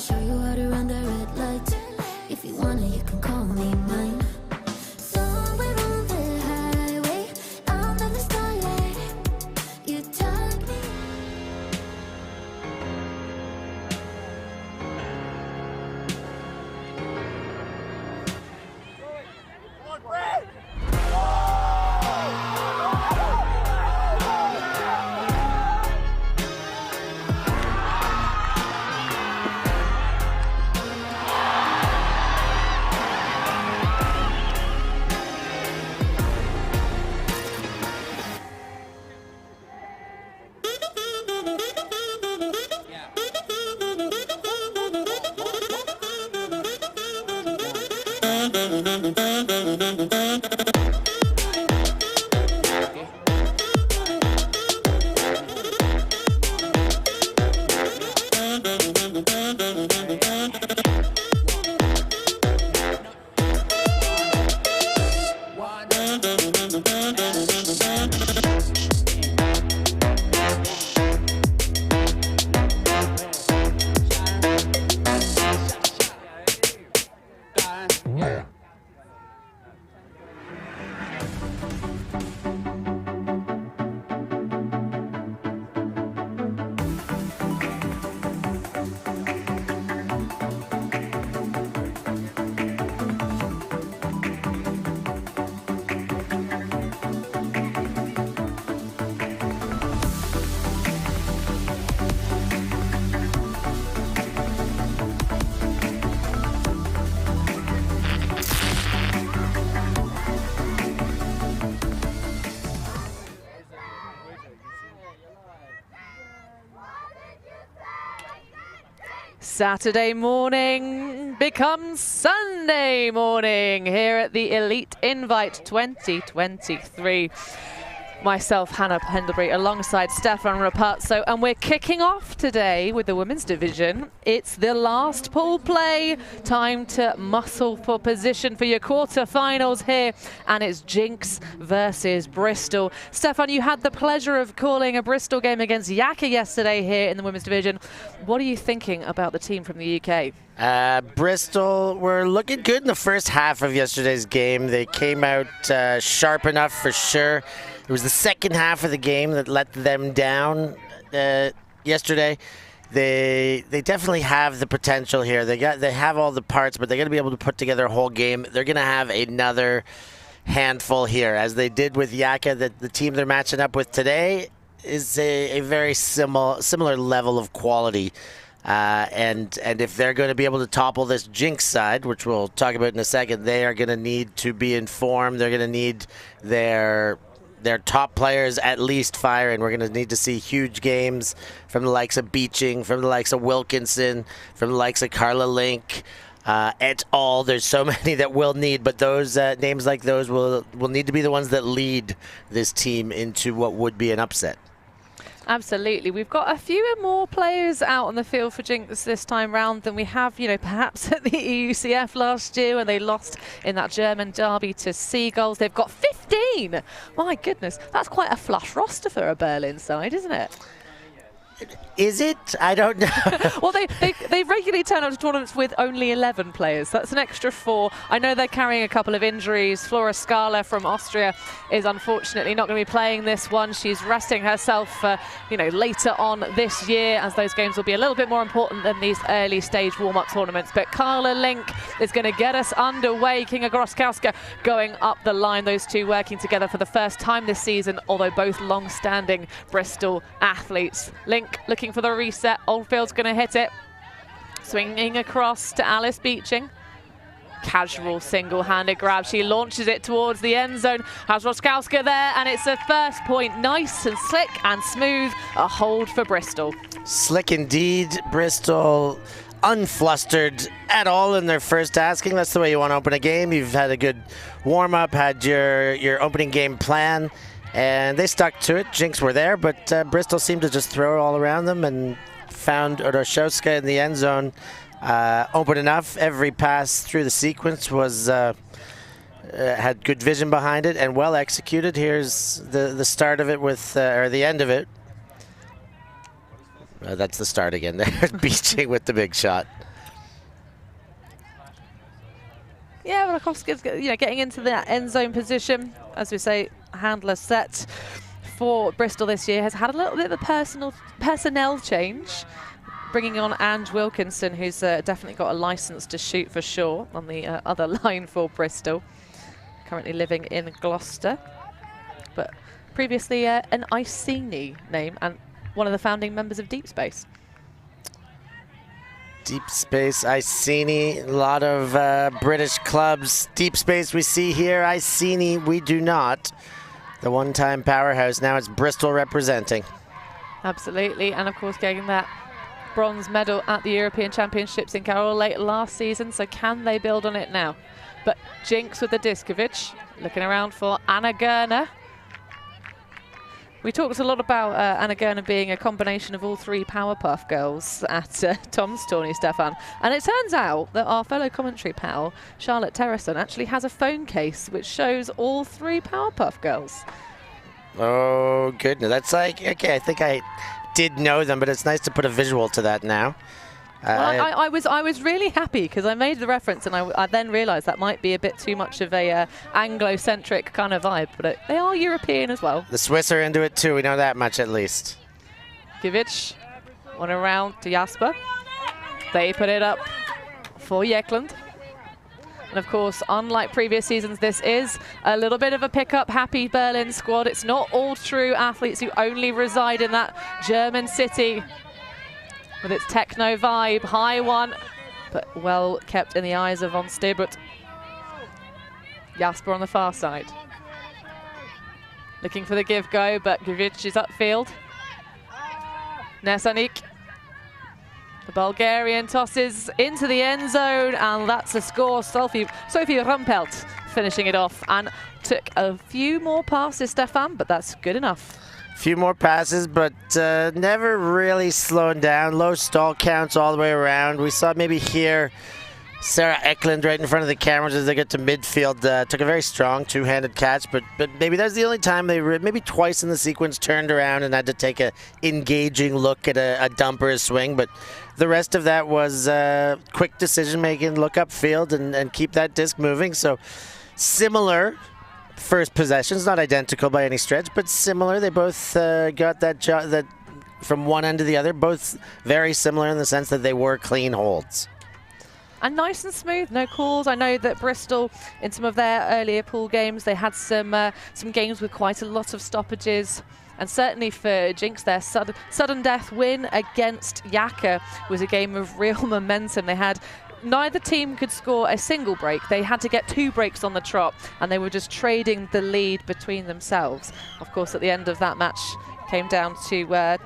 show you how to run the red light. If you wanna, you can call me mine. Somewhere on the highway, under the starlight, you taught me. Saturday morning becomes Sunday morning here at the Elite Invite 2023. Myself, Hannah Pendlebury, alongside Stefan Rapazzo, and we're kicking off today with the women's division. It's the last pool play. Time to muscle for position for your quarterfinals here, and it's jinX versus Bristol. Stefan, you had the pleasure of calling a Bristol game against ULTI yesterday here in the women's division. What are you thinking about the team from the UK? Bristol were looking good in the first half of yesterday's game. They came out sharp enough for sure. It was the second half of the game that let them down yesterday. They definitely have the potential here. They have all the parts, but they're going to be able to put together a whole game. They're going to have another handful here, as they did with ULTI. The team they're matching up with today is a very similar level of quality. And if they're going to be able to topple this jinX side, which we'll talk about in a second, they are going to need to be informed. They're going to need their top players at least firing. We're going to need to see huge games from the likes of Beeching, from the likes of Wilkinson, from the likes of Carla Link, et al. There's so many that we'll need, but those names like those will need to be the ones that lead this team into what would be an upset. Absolutely. We've got a few more players out on the field for jinX this time round than we have, perhaps at the EUCF last year when they lost in that German derby to Seagulls. They've got 15. My goodness, that's quite a flush roster for a Berlin side, isn't it? Is it? I don't know. Well, they regularly turn up to tournaments with only 11 players. That's an extra 4. I know they're carrying a couple of injuries. Flora Scala from Austria is unfortunately not going to be playing this one. She's resting herself, later on this year, as those games will be a little bit more important than these early stage warm-up tournaments. But Carla Link is going to get us underway. Kinga Groskowska going up the line. Those two working together for the first time this season, although both long-standing Bristol athletes. Link looking for the reset. Oldfield's going to hit it. Swinging across to Alice Beeching. Casual single-handed grab. She launches it towards the end zone. Has Roskowska there, and it's a first point. Nice and slick and smooth. A hold for Bristol. Slick indeed. Bristol unflustered at all in their first asking. That's the way you want to open a game. You've had a good warm-up, had your opening game plan, and they stuck to it. jinX were there, but Bristol seemed to just throw it all around them and found Oroszewska in the end zone open enough. Every pass through the sequence was had good vision behind it and well executed. Here's the start of it with, or the end of it. That's the start again. There's Beeching with the big shot. Yeah, Rakowski's getting into that end zone position. As we say, handler set for Bristol this year has had a little bit of a personnel change, bringing on Ange Wilkinson, who's definitely got a license to shoot for sure on the other line for Bristol. Currently living in Gloucester, but previously an Iceni name and one of the founding members of Deep Space. Deep Space, Iceni, a lot of British clubs. Deep Space we see here, Iceni we do not. The one-time powerhouse, now it's Bristol representing. Absolutely, and of course getting that bronze medal at the European Championships in Carroll late last season, so can they build on it now? But jinX with the Diskovic, looking around for Anna Gerner. We talked a lot about Anna Gerner being a combination of all three Powerpuff Girls at Tom's tourney, Stefan. And it turns out that our fellow commentary pal, Charlotte Terrason, actually has a phone case which shows all three Powerpuff Girls. Oh, goodness. That's like, okay, I think I did know them, but it's nice to put a visual to that now. Well, I was really happy because I made the reference and I then realised that might be a bit too much of a Anglo-centric kind of vibe, but they are European as well. The Swiss are into it too, we know that much at least. Givic, one around to Jasper. They put it up for Jekland. And of course, unlike previous seasons, this is a little bit of a pickup happy Berlin squad. It's not all true athletes who only reside in that German city with its techno vibe. High one, but well kept in the eyes of von Stebert. Jasper on the far side. Looking for the give go, but Givic is upfield. Nesanik. The Bulgarian tosses into the end zone, and that's a score. Sophie Rumpelt finishing it off, and took a few more passes, Stefan, but that's good enough. Few more passes, but never really slowing down. Low stall counts all the way around. We saw maybe here Sarah Eklund right in front of the cameras as they get to midfield. Took a very strong two-handed catch, but maybe that's the only time they maybe twice in the sequence turned around and had to take a engaging look at a dump or a swing. But the rest of that was quick decision-making, look upfield and keep that disc moving. So similar first possessions, not identical by any stretch, but similar. They both got that from one end to the other, both very similar in the sense that they were clean holds. And nice and smooth, no calls. I know that Bristol, in some of their earlier pool games, they had some games with quite a lot of stoppages. And certainly for jinX, their sudden death win against Yaka was a game of real momentum. They had neither team could score a single break. They had to get 2 breaks on the trot, and they were just trading the lead between themselves. Of course, at the end of that match, came down to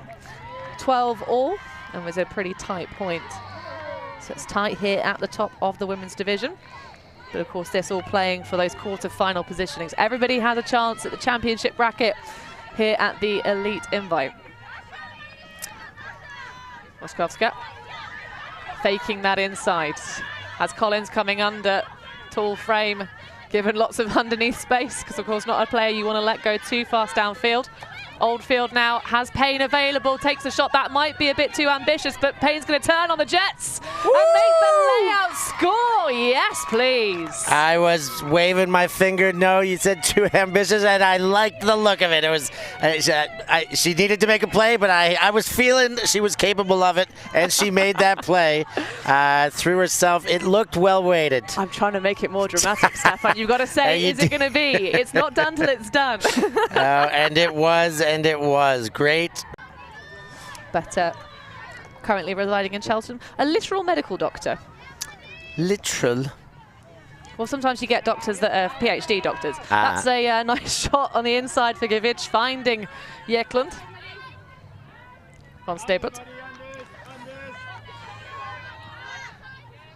12 all, and was a pretty tight point. So it's tight here at the top of the women's division. But of course, this all playing for those quarter-final positionings. Everybody has a chance at the championship bracket here at the Elite Invite. Moskowska faking that inside. Has Collins coming under, tall frame, given lots of underneath space, because of course not a player you want to let go too fast downfield. Oldfield now has Payne available, takes a shot. That might be a bit too ambitious, but Payne's going to turn on the Jets and make the layout score. Yes, please. I was waving my finger. No, you said too ambitious, and I liked the look of it. It was she needed to make a play, but I was feeling she was capable of it, and she made that play through herself. It looked well weighted. I'm trying to make it more dramatic, Stefan. You've got to say, is it going to be? It's not done till it's done. And it was. And it was great. But currently residing in Cheltenham, a literal medical doctor. Literal? Well, sometimes you get doctors that are PhD doctors. That's a nice shot on the inside for Givic, finding Jekland. Von Stebert.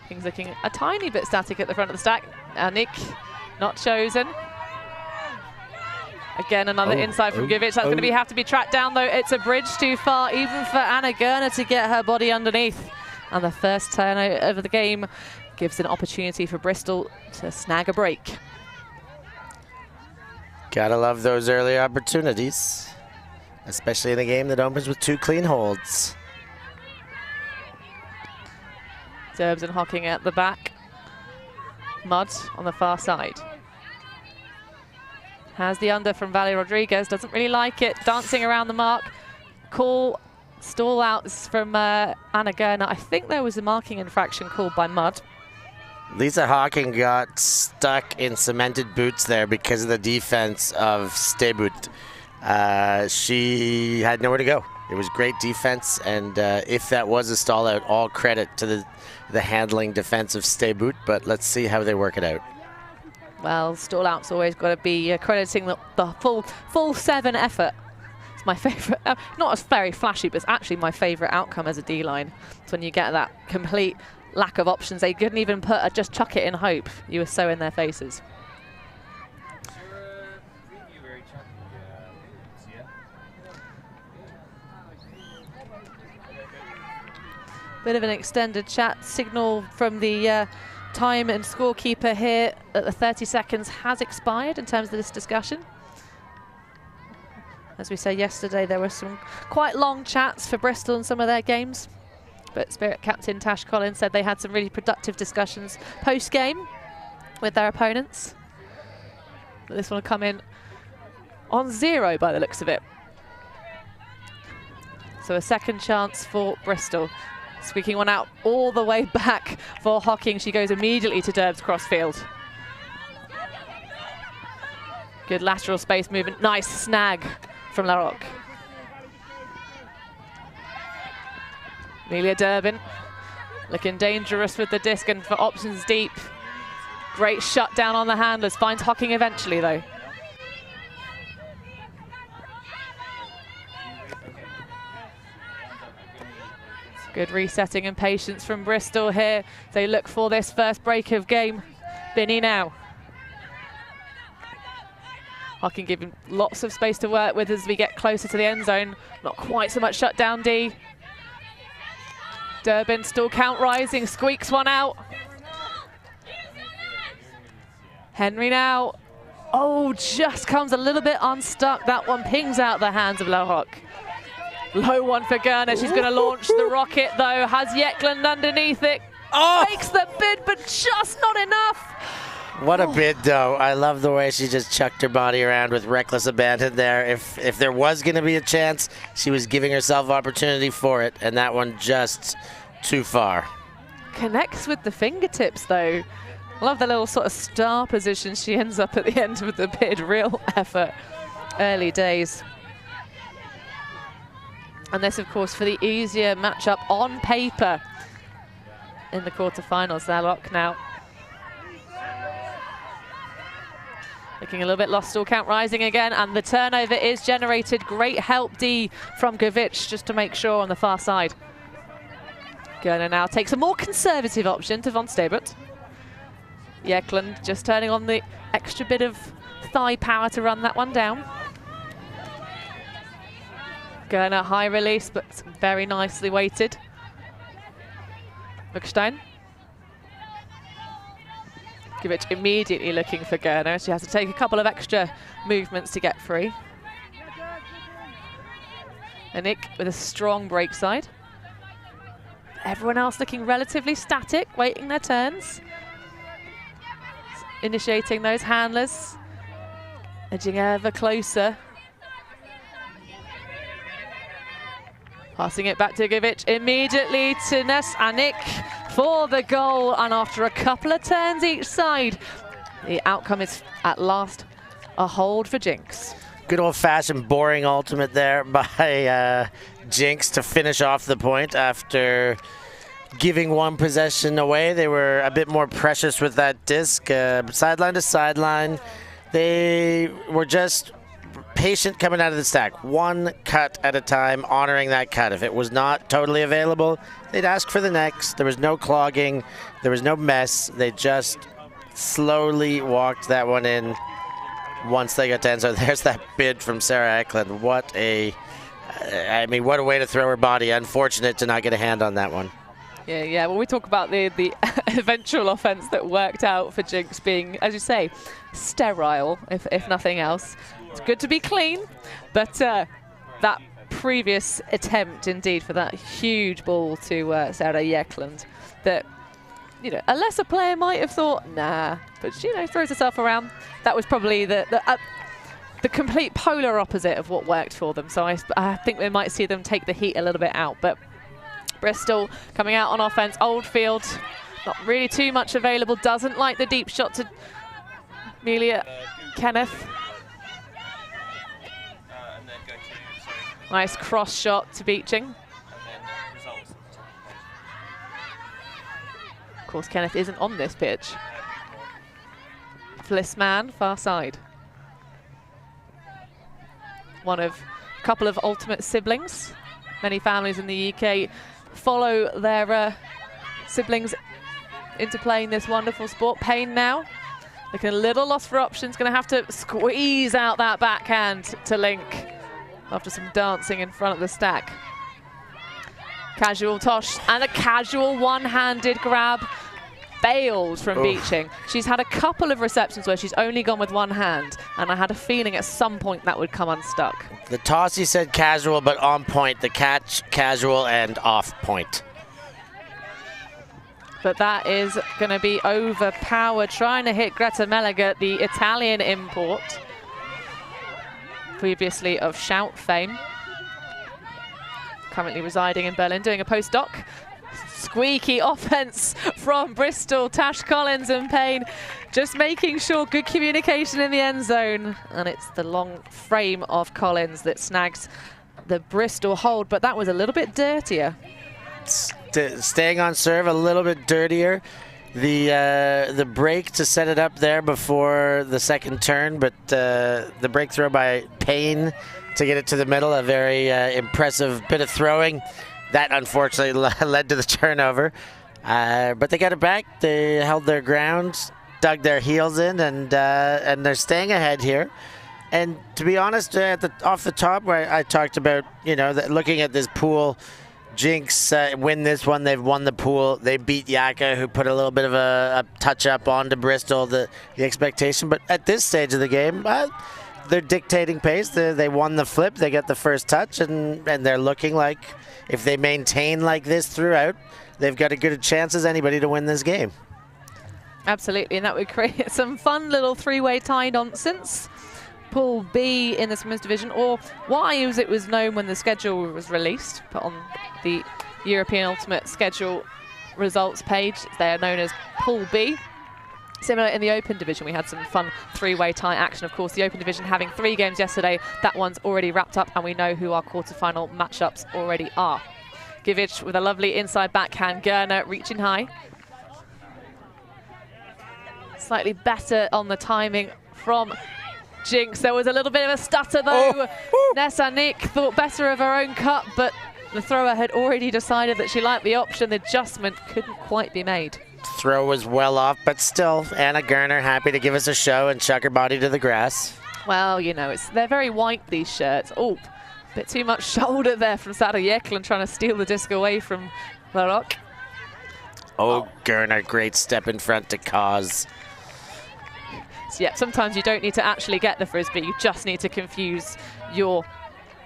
Things looking a tiny bit static at the front of the stack. Nick not chosen. Again, another inside from Givic. That's going to have to be tracked down, though. It's a bridge too far, even for Anna Gerner to get her body underneath. And the first turnover of the game gives an opportunity for Bristol to snag a break. Gotta love those early opportunities, especially in a game that opens with 2 clean holds. Zerbs and Hocking at the back. Mud on the far side. Has the under from Valerie Rodriguez, doesn't really like it, dancing around the mark. Call, stall outs from Anna Gerner. I think there was a marking infraction called by Mud. Lisa Hawking got stuck in cemented boots there because of the defense of Stebut. She had nowhere to go. It was great defense, and if that was a stall out, all credit to the handling defense of Stebut, but let's see how they work it out. Well, stall out's always got to be crediting the full 7 effort. It's my favourite, not as very flashy, but it's actually my favourite outcome as a D-line. It's when you get that complete lack of options. They couldn't even put a just chuck it in hope. You were so in their faces. Bit of an extended chat signal from the time and scorekeeper here that the 30 seconds has expired in terms of this discussion. As we said yesterday, there were some quite long chats for Bristol in some of their games, but Spirit captain Tash Collins said they had some really productive discussions post-game with their opponents. But this one will come in on 0 by the looks of it. So a second chance for Bristol. Squeaking one out all the way back for Hocking. She goes immediately to Derb's crossfield. Good lateral space movement. Nice snag from La Roque. Amelia Durbin looking dangerous with the disc and for options deep. Great shutdown on the handlers. Finds Hocking eventually though. Good resetting and patience from Bristol here. They look for this first break of game. Binny now. Hocking giving lots of space to work with as we get closer to the end zone. Not quite so much shutdown D. Durbin still count rising, squeaks one out. Henry now. Oh, just comes a little bit unstuck. That one pings out the hands of La Roque. Low one for Gerner. She's going to launch the rocket, though. Has Yekland underneath it. Oh! Makes the bid, but just not enough. What a bid, though. I love the way she just chucked her body around with reckless abandon there. If there was going to be a chance, she was giving herself opportunity for it, and that one just too far. Connects with the fingertips, though. Love the little sort of star position she ends up at the end of the bid. Real effort. Early days. And this, of course, for the easier matchup on paper in the quarterfinals. La Roque now looking a little bit lost, all count rising again, and the turnover is generated. Great help D from Govic just to make sure on the far side. Gerner now takes a more conservative option to Von Stebert. Yekland just turning on the extra bit of thigh power to run that one down. Gerner high release, but very nicely weighted. Buchstein. Govic immediately looking for Gerner. She has to take a couple of extra movements to get free. Anik with a strong break side. Everyone else looking relatively static, waiting their turns. Initiating those handlers. Edging ever closer. Passing it back to Govic, immediately to Ness Anik for the goal. And after a couple of turns each side, the outcome is at last a hold for jinX. Good old-fashioned boring ultimate there by jinX to finish off the point after giving one possession away. They were a bit more precious with that disc, sideline to sideline. They were just patient coming out of the stack, one cut at a time, honoring that cut. If it was not totally available, they'd ask for the next. There was no clogging, there was no mess. They just slowly walked that one in once they got to end. So there's that bid from Sarah Eklund. What a way to throw her body. Unfortunate to not get a hand on that one. Yeah. When we talk about the eventual offense that worked out for jinX being, as you say, sterile, if nothing else. It's good to be clean, but that previous attempt, indeed, for that huge ball to Sarah Yekland, that you know, a lesser player might have thought, nah, but she, you know, throws herself around. That was probably the complete polar opposite of what worked for them. So I think we might see them take the heat a little bit out. But Bristol coming out on offense. Oldfield, not really too much available. Doesn't like the deep shot to Amelia Kenneth. Nice cross shot to Beeching. Of course, Kenneth isn't on this pitch. Flissman, far side. One of a couple of ultimate siblings. Many families in the UK follow their siblings into playing this wonderful sport. Payne now, looking a little lost for options, going to have to squeeze out that backhand to Link after some dancing in front of the stack. Casual tosh and a casual one-handed grab. Bailed from Beeching. She's had a couple of receptions where she's only gone with one hand, and I had a feeling at some point that would come unstuck. The toss, he said casual, but on point. The catch, casual and off point. But that is going to be overpowered. Trying to hit Greta Meliger, the Italian import, previously of Shout fame. Currently residing in Berlin, doing a postdoc. Squeaky offense from Bristol. Tash Collins and Payne just making sure good communication in the end zone. And it's the long frame of Collins that snags the Bristol hold, but that was a little bit dirtier. Staying on serve, a little bit dirtier. The break to set it up there before the second turn, but the break throw by Payne to get it to the middle, a very impressive bit of throwing. That unfortunately led to the turnover, but they got it back. They held their ground, dug their heels in, and they're staying ahead here. And to be honest, off the top, where I talked about, you know, looking at this pool, jinX win this one. They've won the pool. They beat Yaka, who put a little bit of a touch up onto Bristol, the expectation. But at this stage of the game, they're dictating pace. They won the flip. They get the first touch, and they're looking like, if they maintain like this throughout, they've got as good a chance as anybody to win this game. Absolutely, and that would create some fun little three-way tie nonsense. Pool B in this women's division, or Y as it was known when the schedule was released, put on the European Ultimate Schedule results page. They are known as Pool B. Similar in the Open Division, we had some fun three-way tie action. Of course, the Open Division having 3 games yesterday. That one's already wrapped up, and we know who our quarterfinal matchups already are. Givic with a lovely inside backhand. Gerner reaching high. Slightly better on the timing from jinX. There was a little bit of a stutter, though. Nessa Nick thought better of her own cut, but the thrower had already decided that she liked the option. The adjustment couldn't quite be made. Throw was well off, but still, Anna Gerner happy to give us a show and chuck her body to the grass. Well, you know, they're very white, these shirts. Oh, a bit too much shoulder there from Sada Yeklen trying to steal the disc away from Laroque. Oh, Gerner, great step in front to cause. So yeah, sometimes you don't need to actually get the Frisbee, you just need to confuse your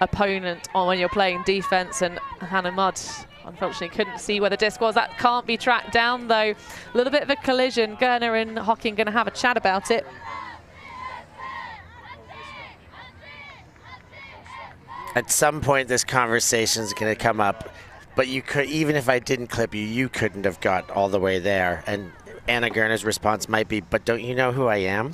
opponent on when you're playing defense, and Hannah Mudd unfortunately couldn't see where the disc was. That can't be tracked down, though. A little bit of a collision. Gerner and Hocking going to have a chat about it. At some point, this conversation is going to come up, but you could, even if I didn't clip you, you couldn't have got all the way there. And Anna Gerner's response might be, but don't you know who I am?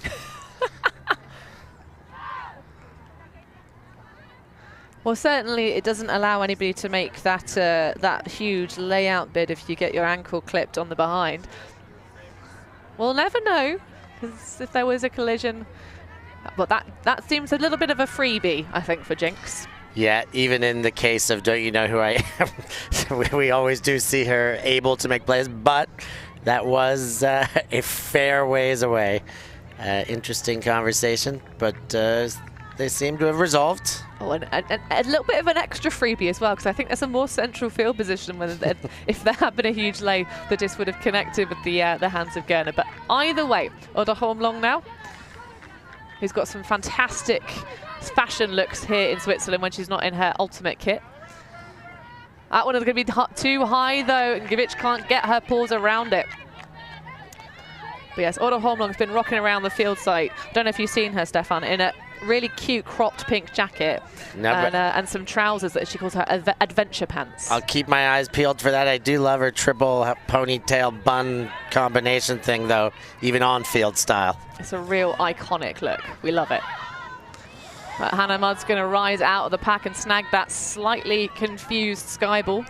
Well, certainly it doesn't allow anybody to make that that huge layout bid if you get your ankle clipped on the behind. We'll never know, because if there was a collision, but that seems a little bit of a freebie, I think, for jinX. Yeah, even in the case of don't you know who I am, we always do see her able to make plays, but that was a fair ways away. Interesting conversation, but they seem to have resolved. Oh, and a little bit of an extra freebie as well, because I think there's a more central field position where if there had been a huge lay, the disc would have connected with the hands of Gerner. But either way, Oda Holmlong now, who's got some fantastic fashion looks here in Switzerland when she's not in her ultimate kit. That one is going to be too high, though, and Givic can't get her paws around it. But yes, Oda Holmlund's been rocking around the field site. Don't know if you've seen her, Stefan, in a really cute cropped pink jacket and some trousers that she calls her adventure pants. I'll keep my eyes peeled for that. I do love her triple ponytail bun combination thing, though, even on field style. It's a real iconic look. We love it. But Hannah Mudd's going to rise out of the pack and snag that slightly confused Skyball.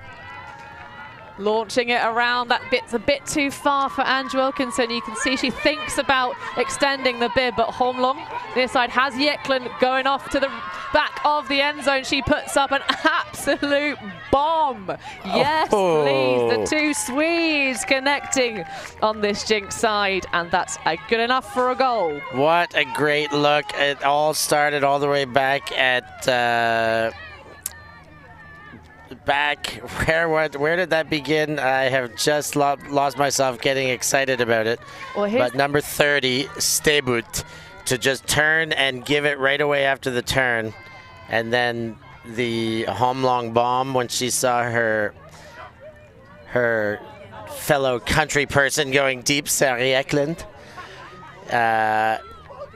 Launching it around, that bit's a bit too far for Ange Wilkinson. You can see she thinks about extending the bib, but Holmlund this side has Jeklund going off to the back of the end zone. She puts up an absolute bomb. Yes, please. The two Swedes connecting on this jinx side, and that's good enough for a goal. What a great look. It all started all the way back at where did that begin? I have just lost myself getting excited about it. Well, but number 30, Stebut, to just turn and give it right away after the turn. And then the Holmlund bomb when she saw her fellow country person going deep, Sarah Jeklund.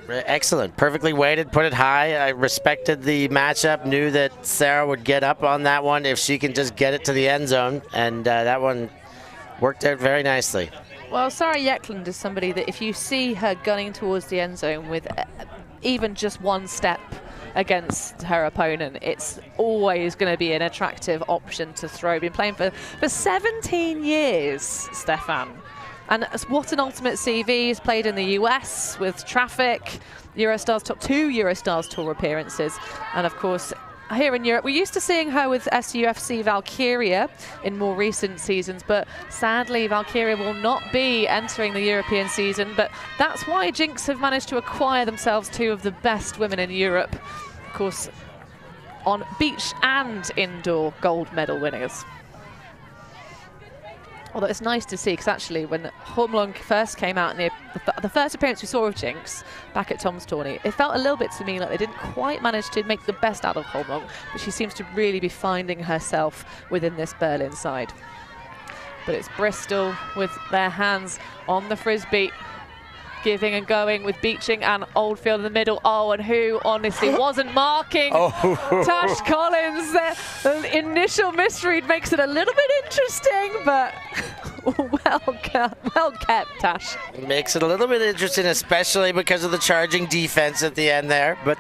Excellent. Perfectly weighted, put it high. I respected the matchup, knew that Sarah would get up on that one if she can just get it to the end zone, and that one worked out very nicely. Well, Sarah Jeklund is somebody that if you see her gunning towards the end zone with even just one step against her opponent, it's always going to be an attractive option to throw. Been playing for 17 years, Stefan. And what an ultimate CV. He's played in the US with Traffic, Eurostars top 2 Eurostars Tour appearances. And of course, here in Europe, we're used to seeing her with SUFC Valkyria in more recent seasons, but sadly Valkyria will not be entering the European season. But that's why jinX have managed to acquire themselves two of the best women in Europe, of course, on beach and indoor gold medal winners. Although it's nice to see, because actually when Holmlund first came out in the first appearance we saw of jinX back at Tom's tourney, it felt a little bit to me like they didn't quite manage to make the best out of Holmlund, but she seems to really be finding herself within this Berlin side. But it's Bristol with their hands on the Frisbee, giving and going with Beeching and Oldfield in the middle. Oh, and who honestly wasn't marking Tash Collins. The initial misread makes it a little bit interesting, but well kept, Tash. Makes it a little bit interesting, especially because of the charging defense at the end there. But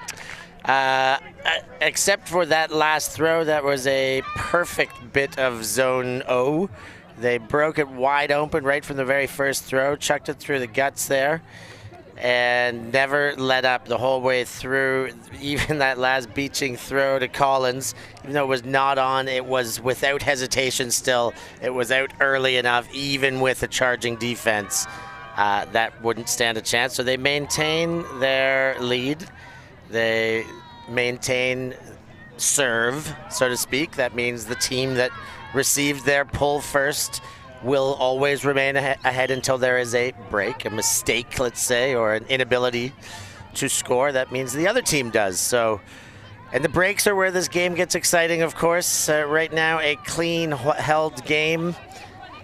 except for that last throw, that was a perfect bit of zone O. They broke it wide open right from the very first throw, chucked it through the guts there, and never let up the whole way through. Even that last Beeching throw to Collins, even though it was not on, it was without hesitation still. It was out early enough, even with a charging defense. That wouldn't stand a chance. So they maintain their lead. They maintain serve, so to speak. That means the team that received their pull first will always remain ahead until there is a break, a mistake, let's say, or an inability to score. That means the other team does. So, and the breaks are where this game gets exciting, of course. Right now, a clean held game.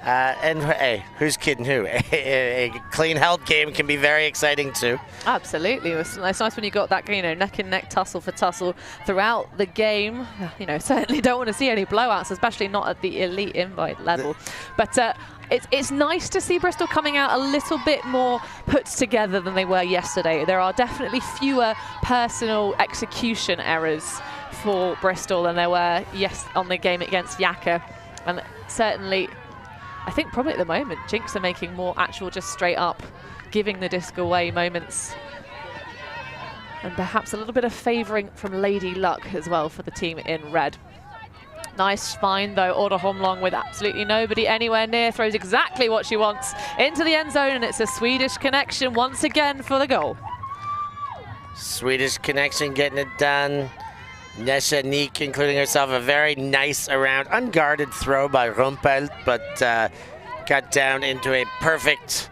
And hey, who's kidding who? A clean held game can be very exciting too. Absolutely. It's nice when you got that, neck and neck, tussle for tussle throughout the game. Certainly don't want to see any blowouts, especially not at the elite invite level. But it's nice to see Bristol coming out a little bit more put together than they were yesterday. There are definitely fewer personal execution errors for Bristol than there were on the game against Yaka. And certainly, I think probably at the moment, jinX are making more actual just straight up giving the disc away moments. And perhaps a little bit of favouring from Lady Luck as well for the team in red. Nice find though, Oda Holmlund with absolutely nobody anywhere near, throws exactly what she wants into the end zone, and it's a Swedish connection once again for the goal. Swedish connection getting it done. Nesha Neek including herself, a very nice around unguarded throw by Rumpelt, but got down into a perfect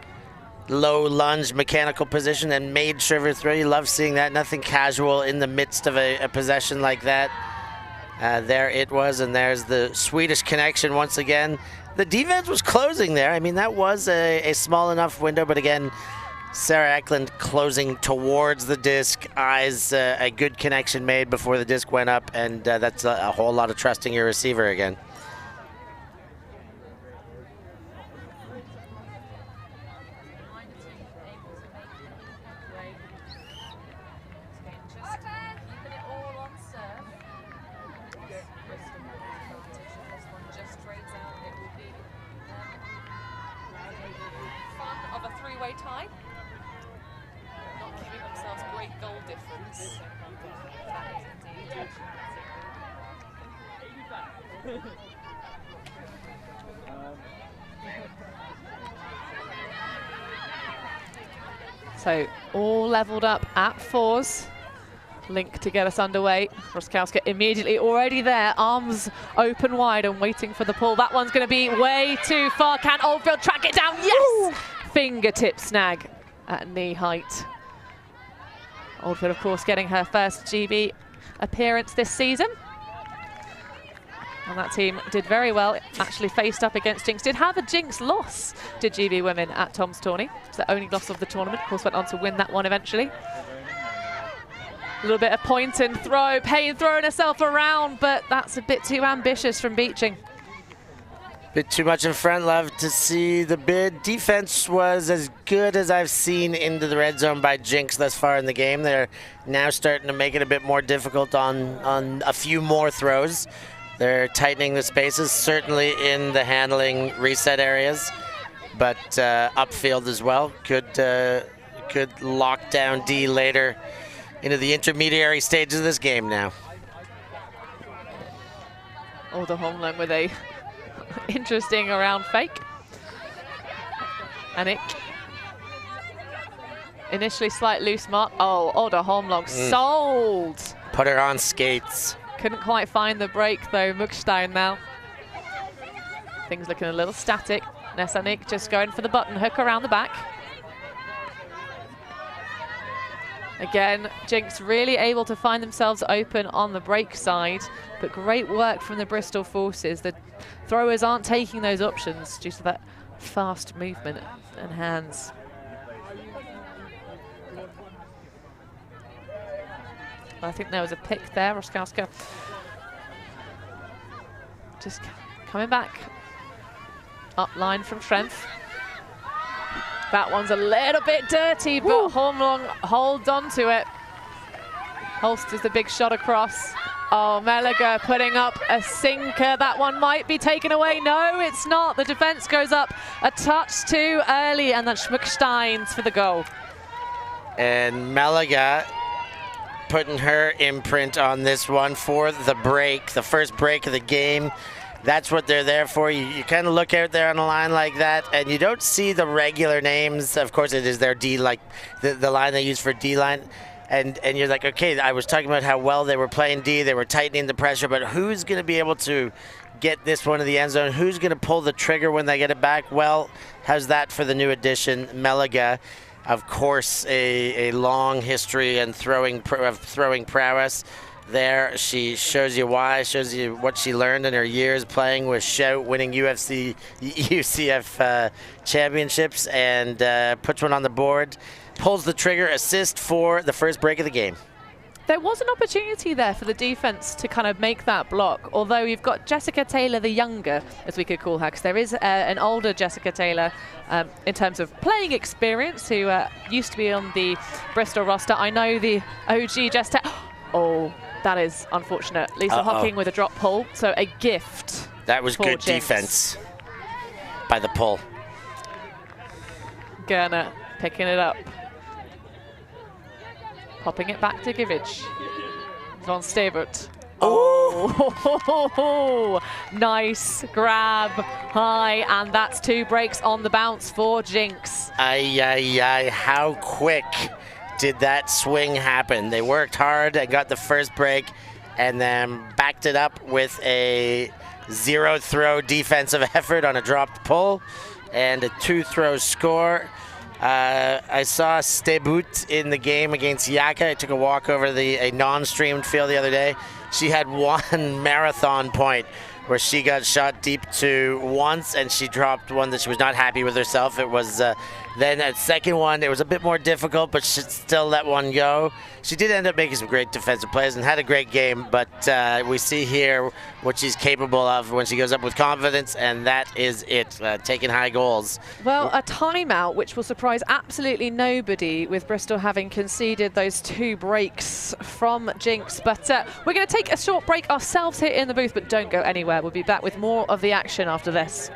low lunge mechanical position and made sure of her throw. You love seeing that, nothing casual in the midst of a possession like that. There it was, and there's the Swedish connection once again. The defense was closing there. I mean, that was a small enough window, but again, Sarah Eklund closing towards the disc, eyes a good connection made before the disc went up, and that's a whole lot of trusting your receiver again. Tie. Not giving themselves great goal difference. That is indeed. So all leveled up at 4s. Link to get us underway. Roskowska immediately already there, arms open wide and waiting for the pull. That one's going to be way too far. Can Oldfield track it down? Yes! Ooh. Fingertip snag at knee height. Oldfield, of course, getting her first GB appearance this season. And that team did very well, actually faced up against jinX. Did have a jinX loss, did GB women at Tom's tourney. It's the only loss of the tournament. Of course, went on to win that one eventually. A little bit of point and throw. Payne throwing herself around, but that's a bit too ambitious from Beeching. Bit too much in front. Love to see the bid. Defense was as good as I've seen into the red zone by jinX thus far in the game. They're now starting to make it a bit more difficult on a few more throws. They're tightening the spaces, certainly in the handling reset areas, but upfield as well. Could lock down D later into the intermediary stages of this game now. Older Holmlund with a interesting around fake. Anik. Initially slight loose mark. Oh, Older Holmlund sold. Put her on skates. Couldn't quite find the break though, Muckstein now. Things looking a little static. Nesanik just going for the button hook around the back. Again, jinX really able to find themselves open on the break side, but great work from the Bristol forces. The throwers aren't taking those options due to that fast movement and hands. I think there was a pick there, Roskowska. Just coming back. Up line from strength. That one's a little bit dirty, but Holmlund holds on to it. Holsters the big shot across. Oh, Meliger putting up a sinker. That one might be taken away. No, it's not. The defense goes up a touch too early, and that's Schmuckstein's for the goal. And Meliger putting her imprint on this one for the break, the first break of the game. That's what they're there for. You kind of look out there on a line like that, and you don't see the regular names. Of course, it is their D, like the line they use for D line. And you're like, okay, I was talking about how well they were playing D. They were tightening the pressure, but who's going to be able to get this one to the end zone? Who's going to pull the trigger when they get it back? Well, how's that for the new addition, Meliger? Of course, a long history and throwing prowess. There, she shows you why, shows you what she learned in her years playing with Shout, winning EUCF championships, and puts one on the board. Pulls the trigger, assist for the first break of the game. There was an opportunity there for the defense to kind of make that block, although you've got Jessica Taylor the younger, as we could call her, because there is an older Jessica Taylor in terms of playing experience, who used to be on the Bristol roster. I know the OG Jessica. Oh, that is unfortunate. Lisa Hocking with a drop pull, so a gift. That was good jinX. Defense by the pull. Gerner picking it up. Popping it back to Givage. Von Stavert. Oh, nice grab high, and that's 2 breaks on the bounce for jinX. How quick did that swing happen? They worked hard and got the first break, and then backed it up with a 0-throw defensive effort on a dropped pull and a 2-throw score. I saw Stebut in the game against Yaka. I took a walk over a non-streamed field the other day. She had one marathon point where she got shot deep to once, and she dropped one that she was not happy with herself. It was the Then that second one, it was a bit more difficult, but she still let one go. She did end up making some great defensive plays and had a great game, but we see here what she's capable of when she goes up with confidence, and that is it, taking high goals. Well, a timeout, which will surprise absolutely nobody with Bristol having conceded those 2 breaks from jinX. But we're going to take a short break ourselves here in the booth, but don't go anywhere. We'll be back with more of the action after this.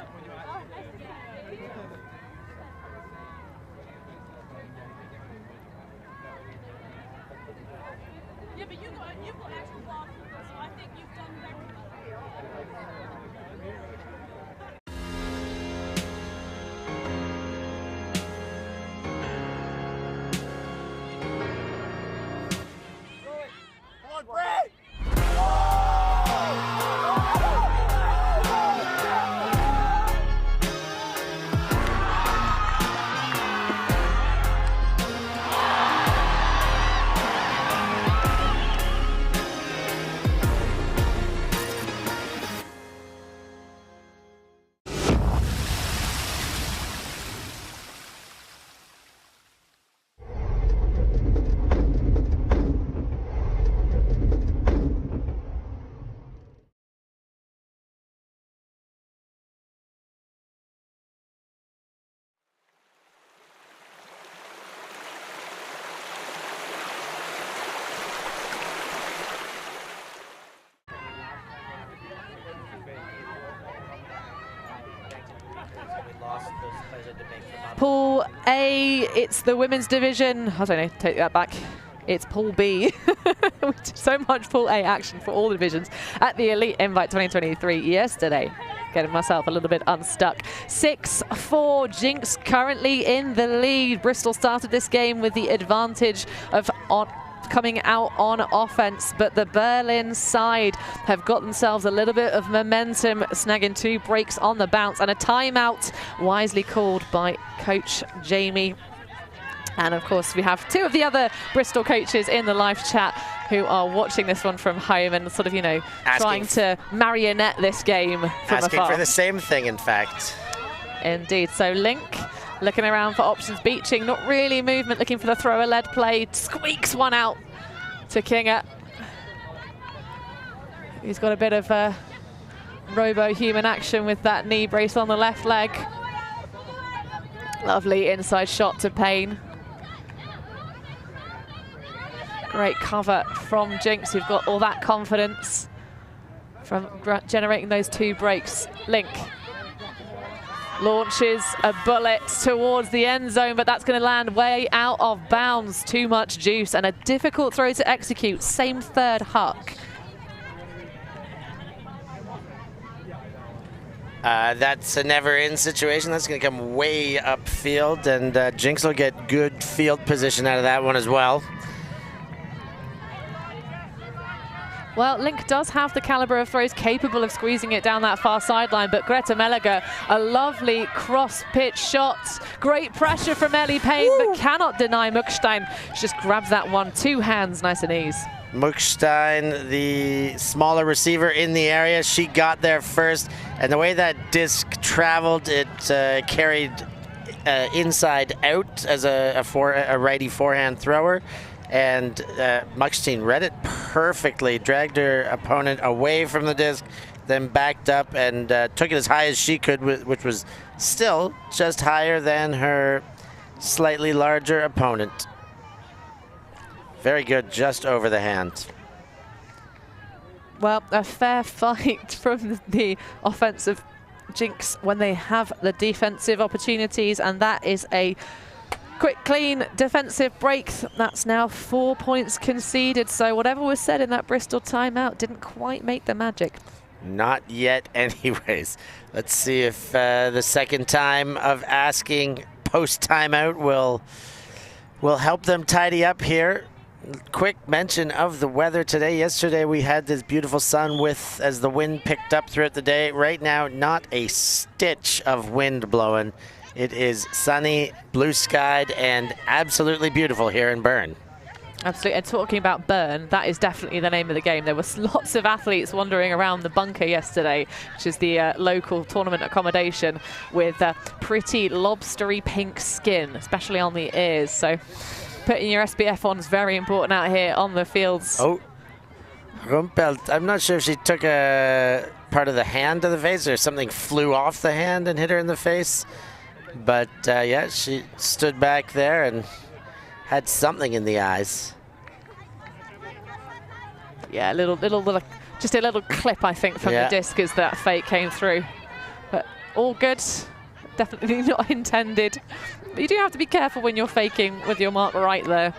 Pool A, it's the women's division. I don't know, take that back. It's Pool B. So much Pool A action for all the divisions at the Elite Invite 2023 yesterday. Getting myself a little bit unstuck. 6-4, jinX currently in the lead. Bristol started this game with the advantage of coming out on offense, but the Berlin side have got themselves a little bit of momentum, snagging 2 breaks on the bounce and a timeout wisely called by Coach Jamie. And of course, we have 2 of the other Bristol coaches in the live chat who are watching this one from home and sort of, you know, trying to marionette this game from asking afar. for the same thing, in fact. Indeed. So Link looking around for options, beaching, not really movement, looking for the thrower lead play, squeaks one out to Kinga. He's got a bit of robo-human action with that knee brace on the left leg. Lovely inside shot to Payne. Great cover from jinX, who've got all that confidence from generating those 2 breaks. Link launches a bullet towards the end zone, but that's going to land way out of bounds. Too much juice and a difficult throw to execute. Same third huck. That's a never-in situation. That's going to come way upfield, and jinX will get good field position out of that one as well. Well, Link does have the caliber of throws capable of squeezing it down that far sideline, but Greta Melliger, a lovely cross-pitch shot. Great pressure from Ellie Payne, but cannot deny Muckstein. She just grabs that one, 2 hands, nice and easy. Muckstein, the smaller receiver in the area, she got there first, and the way that disc traveled, it carried inside out as a righty forehand thrower. And Muckstein read it perfectly, dragged her opponent away from the disc, then backed up and took it as high as she could, which was still just higher than her slightly larger opponent. Very good, just over the hand. Well, a fair fight from the offensive jinX when they have the defensive opportunities, and that is a quick, clean defensive break. That's now 4 points conceded. So whatever was said in that Bristol timeout didn't quite make the magic. Not yet anyways. Let's see if the second time of asking post timeout will help them tidy up here. Quick mention of the weather today. Yesterday we had this beautiful sun with, as the wind picked up throughout the day. Right now, not a stitch of wind blowing. It is sunny, blue skied, and absolutely beautiful here in Bern. Absolutely, and talking about Bern, that is definitely the name of the game. There was lots of athletes wandering around the bunker yesterday, which is the local tournament accommodation, with pretty lobstery pink skin, especially on the ears. So putting your SPF on is very important out here on the fields. Oh, Rumpelt. I'm not sure if she took a part of the hand to the face or something flew off the hand and hit her in the face. But yeah, she stood back there and had something in the eyes. Yeah, just a little clip, I think, from the disc as that fake came through. But all good, definitely not intended. But you do have to be careful when you're faking with your mark right there.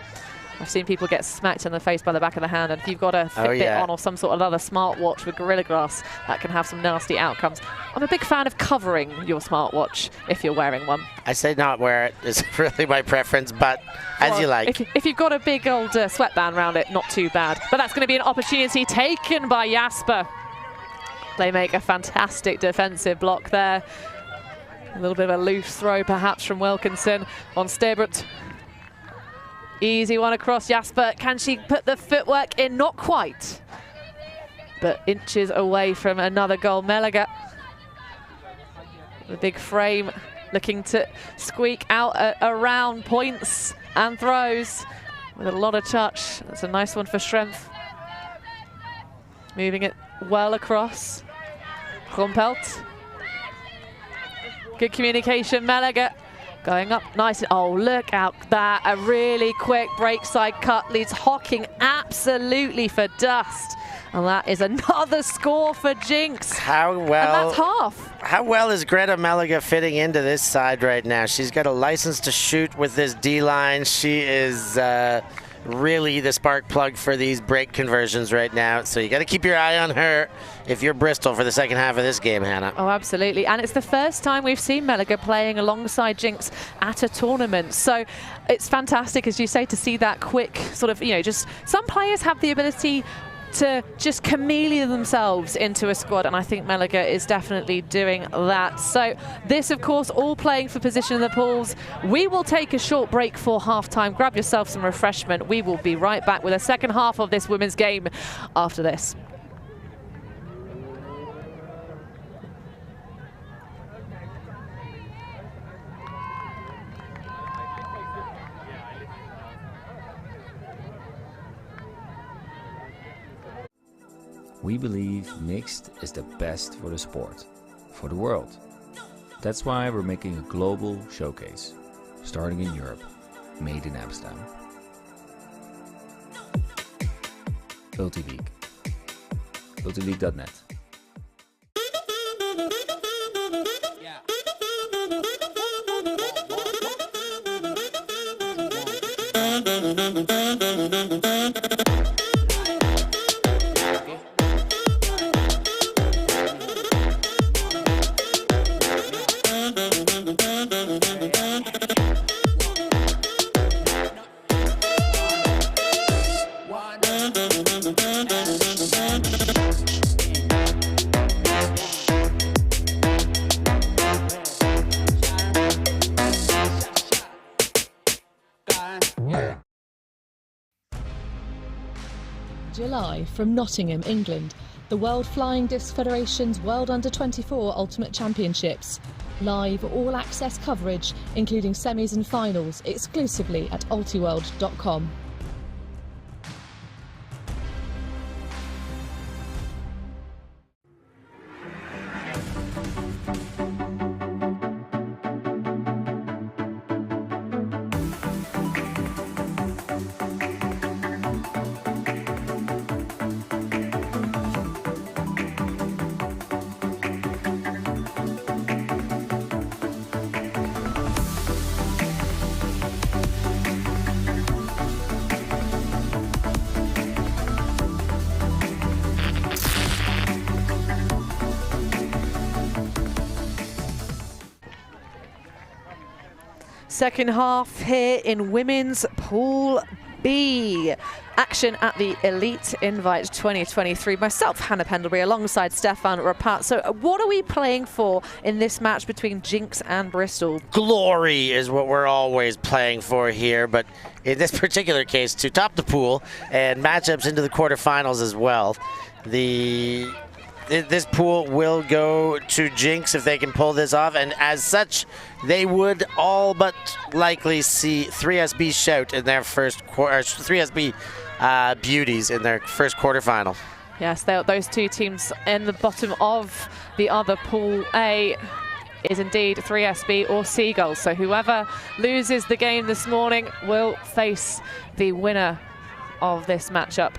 I've seen people get smacked in the face by the back of the hand, and if you've got a Fitbit on or some sort of other smartwatch with Gorilla Glass, that can have some nasty outcomes. I'm a big fan of covering your smartwatch if you're wearing one. I say not wear it is really my preference, but as you like. If you've got a big old sweatband around it, not too bad. But that's going to be an opportunity taken by Jasper. They make a fantastic defensive block there. A little bit of a loose throw perhaps from Wilkinson on Sterbert. Easy one across Jasper. Can she put the footwork in? Not quite. But inches away from another goal. Meliger, the big frame, looking to squeak out around points and throws with a lot of touch. That's a nice one for Strength. Moving it well across. Rumpelt. Good communication, Meliger. Going up nice. Oh, look out that. A really quick break side cut leads Hocking absolutely for dust. And that is another score for jinX. How well? And that's half. How well is Greta Meliger fitting into this side right now? She's got a license to shoot with this D-line. She is really the spark plug for these break conversions right now. So you got to keep your eye on her if you're Bristol for the second half of this game, Hannah. Oh, absolutely. And it's the first time we've seen Meliger playing alongside jinX at a tournament. So it's fantastic, as you say, to see that quick sort of, just some players have the ability to just chameleon themselves into a squad, and I think Meliger is definitely doing that. So this, of course, all playing for position in the pools. We will take a short break for halftime. Grab yourself some refreshment. We will be right back with a second half of this women's game after this. We believe mixed is the best for the sport, for the world. That's why we're making a global showcase, starting in Europe, made in Amsterdam. ULTI.TV. ULTI.net. July from Nottingham, England, the World Flying Disc Federation's World Under-24 Ultimate Championships. Live all-access coverage, including semis and finals, exclusively at ULTIworld.com. Second half here in women's pool B. Action at the Elite Invite 2023. Myself, Hannah Pendlebury, alongside Stefan Rapat. So what are we playing for in this match between jinX and Bristol? Glory is what we're always playing for here, but in this particular case, to top the pool and matchups into the quarterfinals as well. This pool will go to jinX if they can pull this off, and as such, they would all but likely see 3SB Shout in their first quarter, 3SB Beauties in their first quarterfinal. Yes, those two teams in the bottom of the other pool A is indeed 3SB or Seagulls. So whoever loses the game this morning will face the winner of this matchup.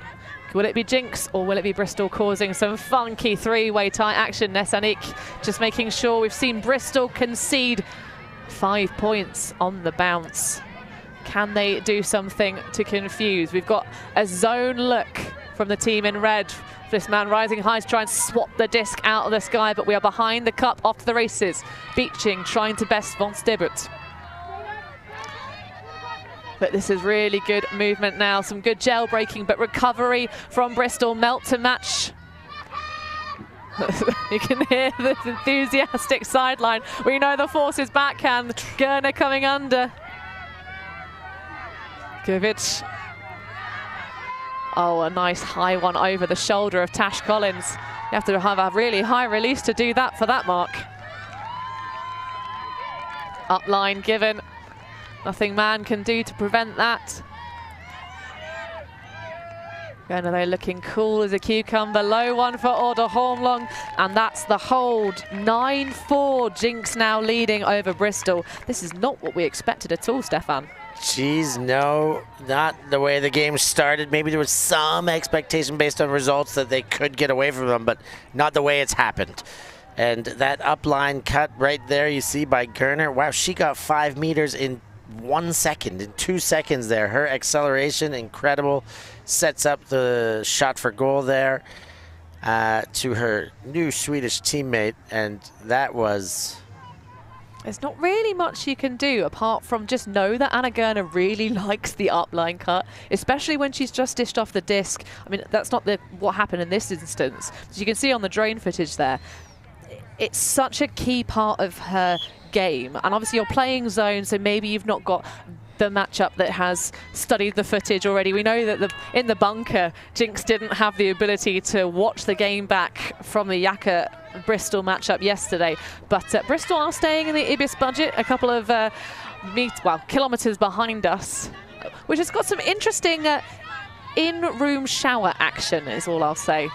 Will it be jinX or will it be Bristol causing some funky three-way tie action? Nesanik just making sure. We've seen Bristol concede 5 points on the bounce. Can they do something to confuse? We've got a zone look from the team in red. This man rising high to try and swap the disc out of the sky, but we are behind the cup, off to the races. Beaching trying to best von Stibbert. But this is really good movement now. Some good gel breaking, but recovery from Bristol. Melt to match. You can hear the enthusiastic sideline. We know the force is backhand. Gerner coming under. Govic. Oh, a nice high one over the shoulder of Tash Collins. You have to have a really high release to do that for that mark. Upline given. Nothing man can do to prevent that. Gerner though looking cool as a cucumber. Low one for Order Hormlong, and that's the hold. 9-4, jinX now leading over Bristol. This is not what we expected at all, Stefan. Jeez, no, not the way the game started. Maybe there was some expectation based on results that they could get away from them, but not the way it's happened. And that upline cut right there you see by Gerner. Wow, she got 5 meters in 1 second, in 2 seconds there. Her acceleration, incredible. Sets up the shot for goal there to her new Swedish teammate, and that was... There's not really much you can do apart from just know that Anna Gerner really likes the upline cut, especially when she's just dished off the disc. I mean, that's not what happened in this instance. As you can see on the drone footage there, it's such a key part of her game. And obviously you're playing zone, so maybe you've not got the matchup that has studied the footage already. We know that in the bunker, jinX didn't have the ability to watch the game back from the Yaka Bristol matchup yesterday. But Bristol are staying in the Ibis budget, a couple of kilometers behind us, which has got some interesting in-room shower action, is all I'll say.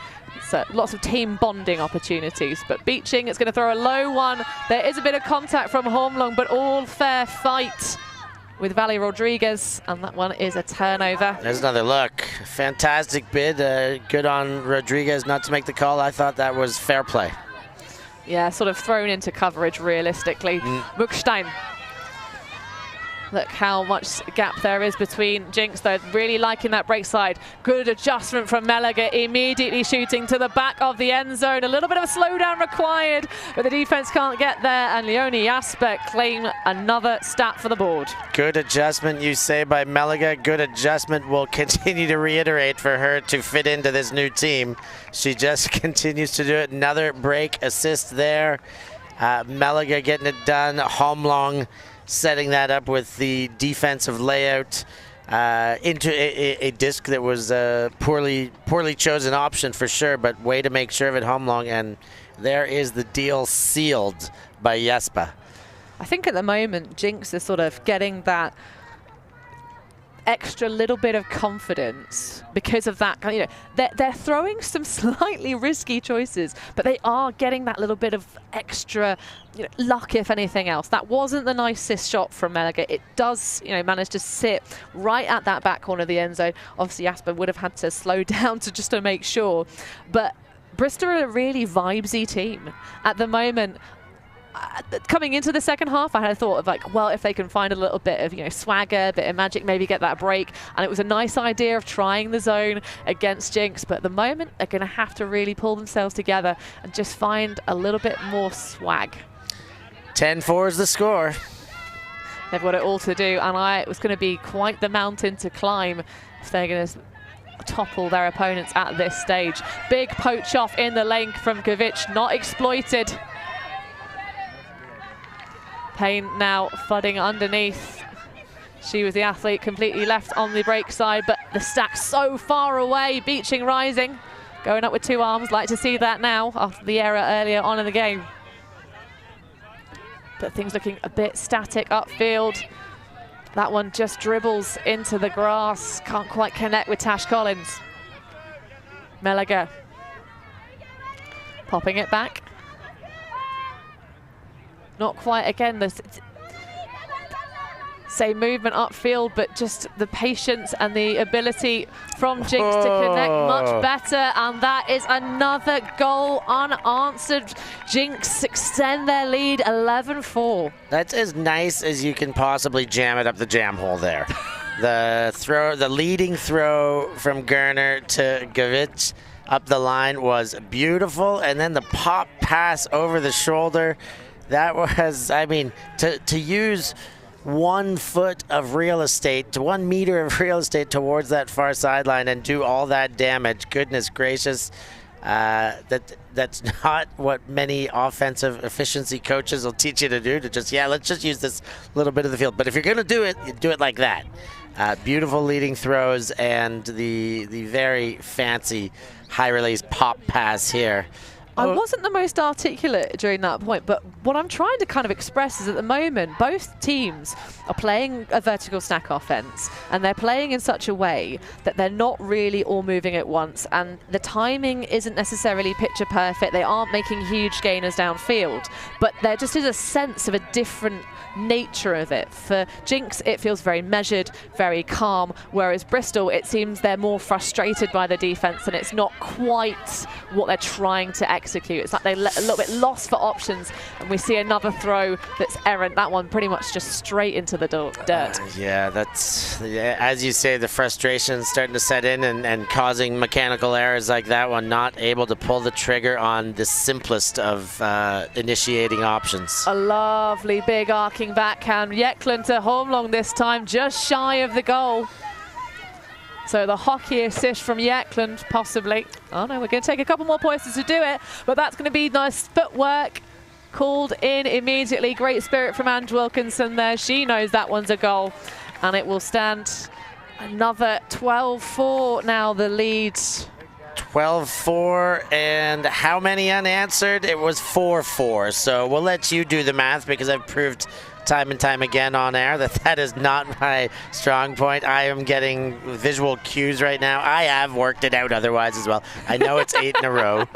So lots of team bonding opportunities, but Beaching, it's going to throw a low one. There is a bit of contact from Hormlong, but all fair fight with Valley Rodriguez, and that one is a turnover. There's another look. Fantastic bid. Good on Rodriguez not to make the call. I thought that was fair play. Yeah, sort of thrown into coverage realistically. Buchstein. Look how much gap there is between jinX, though. Really liking that break side. Good adjustment from Melager, immediately shooting to the back of the end zone. A little bit of a slowdown required, but the defense can't get there, and Leonie Jasper claim another stat for the board. Good adjustment, you say, by Melager. Good adjustment. Will continue to reiterate for her to fit into this new team. She just continues to do it. Another break assist there. Melager getting it done. Hormlong setting that up with the defensive layout into a disc that was a poorly chosen option for sure, but way to make sure of it, Hormlong, and there is the deal sealed by Jesper. I think at the moment jinX is sort of getting that extra little bit of confidence because of that. You know, they're throwing some slightly risky choices, but they are getting that little bit of extra, you know, luck, if anything else. That wasn't the nicest shot from Melager. It does, you know, manage to sit right at that back corner of the end zone. Obviously, Jasper would have had to slow down to make sure, but Bristol are a really vibesy team at the moment. Coming into the second half, I had a thought of like, well, if they can find a little bit of, you know, swagger, a bit of magic, maybe get that break. And it was a nice idea of trying the zone against jinX, but at the moment they're going to have to really pull themselves together and just find a little bit more swag. 10-4 is the score. They've got it all to do, and it was going to be quite the mountain to climb if they're going to topple their opponents at this stage. Big poach off in the lane from Kovic, not exploited. Payne now flooding underneath. She was the athlete completely left on the break side, but the stack so far away. Beeching rising, going up with 2 arms. Like to see that now after the error earlier on in the game. But things looking a bit static upfield. That one just dribbles into the grass. Can't quite connect with Tash Collins. Meliger popping it back. Not quite, again, the same movement upfield, but just the patience and the ability from jinX to connect much better. And that is another goal unanswered. jinX extend their lead 11-4. That's as nice as you can possibly jam it up the jam hole there. The leading throw from Gerner to Kovic up the line was beautiful. And then the pop pass over the shoulder. That was, I mean, to use 1 foot of real estate, to 1 meter of real estate towards that far sideline and do all that damage. Goodness gracious. That's not what many offensive efficiency coaches will teach you to do, to just, let's just use this little bit of the field. But if you're going to do it, you do it like that. Beautiful leading throws and the very fancy high release pop pass here. I wasn't the most articulate during that point, but what I'm trying to kind of express is at the moment, both teams are playing a vertical stack offense, and they're playing in such a way that they're not really all moving at once, and the timing isn't necessarily picture perfect. They aren't making huge gainers downfield, but there just is a sense of a different nature of it. For jinX, it feels very measured, very calm, whereas Bristol, it seems they're more frustrated by the defense, and it's not quite what they're trying to execute. It's like they're a little bit lost for options, and we see another throw that's errant. That one pretty much just straight into the dirt. That's, as you say, the frustration starting to set in and causing mechanical errors like that one, not able to pull the trigger on the simplest of initiating options. A lovely big arcing backhand. Yeklund to Holmlong this time, just shy of the goal. So the hockey assist from Yeklund, possibly. Oh no, we're going to take a couple more points to do it, but that's going to be nice footwork. Called in immediately. Great spirit from Ange Wilkinson there. She knows that one's a goal, and it will stand another 12-4 now, the lead. 12-4, and how many unanswered? It was 4-4. So we'll let you do the math, because I've proved time and time again on air that is not my strong point. I am getting visual cues right now. I have worked it out otherwise as well. I know it's 8 in a row.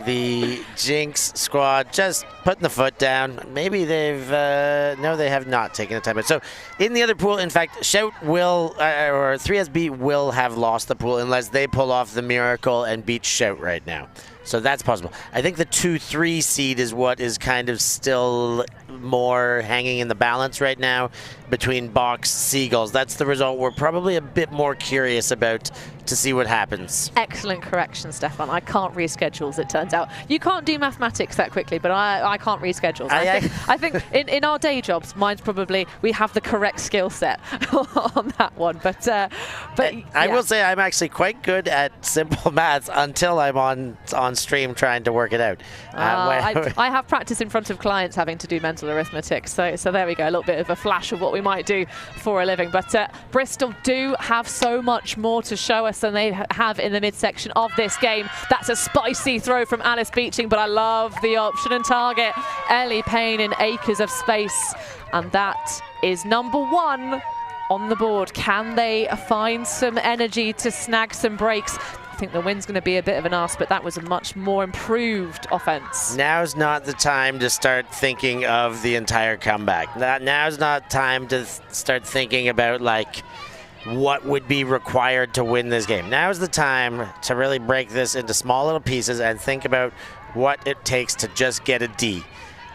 The jinX squad just putting the foot down. Maybe they've, no, they have not taken the time. So in the other pool, in fact, Shout will, or 3SB will have lost the pool unless they pull off the miracle and beat Shout right now. So that's possible. I think the 2-3 seed is what is kind of still more hanging in the balance right now between Box, Seagulls. That's the result we're probably a bit more curious about to see what happens. Excellent correction, Stefan. I can't reschedule, as it turns out. You can't do mathematics that quickly, but I can't reschedule. I think in our day jobs, mine's probably, we have the correct skill set on that one. But I will say I'm actually quite good at simple maths until I'm on stream trying to work it out. I have practice in front of clients having to do mental arithmetic, so there we go, a little bit of a flash of what we might do for a living. But Bristol do have so much more to show us than they have in the midsection of this game. That's a spicy throw from Alice Beeching, but I love the option and target. Ellie Payne in acres of space, and that is number 1 on the board. Can they find some energy to snag some breaks? I think the win's going to be a bit of an ask, but that was a much more improved offense. Now's not the time to start thinking of the entire comeback. Now's not time to start thinking about like what would be required to win this game. Now's the time to really break this into small little pieces and think about what it takes to just get a D.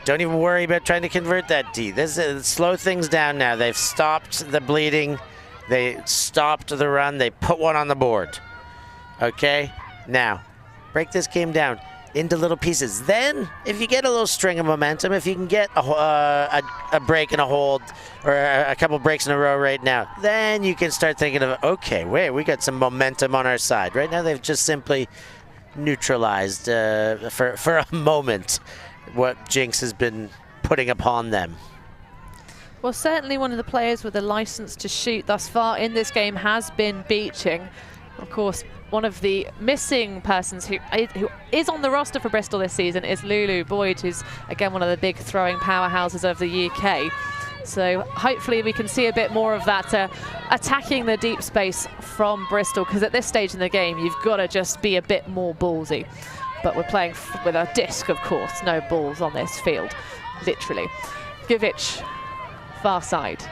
Don't even worry about trying to convert that D. This is slow things down now. They've stopped the bleeding. They stopped the run. They put one on the board. Okay, now break this game down. into little pieces. Then, if you get a little string of momentum, if you can get a break and a hold, or a couple breaks in a row right now, then you can start thinking of, okay, wait, we got some momentum on our side. Right now, they've just simply neutralized for a moment what jinX has been putting upon them. Well, certainly one of the players with a license to shoot thus far in this game has been Beeching. Of course, one of the missing persons who is on the roster for Bristol this season is Lulu Boyd, who's again one of the big throwing powerhouses of the UK. So hopefully we can see a bit more of that attacking the deep space from Bristol, because at this stage in the game you've got to just be a bit more ballsy. But we're playing with a disc, of course, no balls on this field, literally. Givic, far side.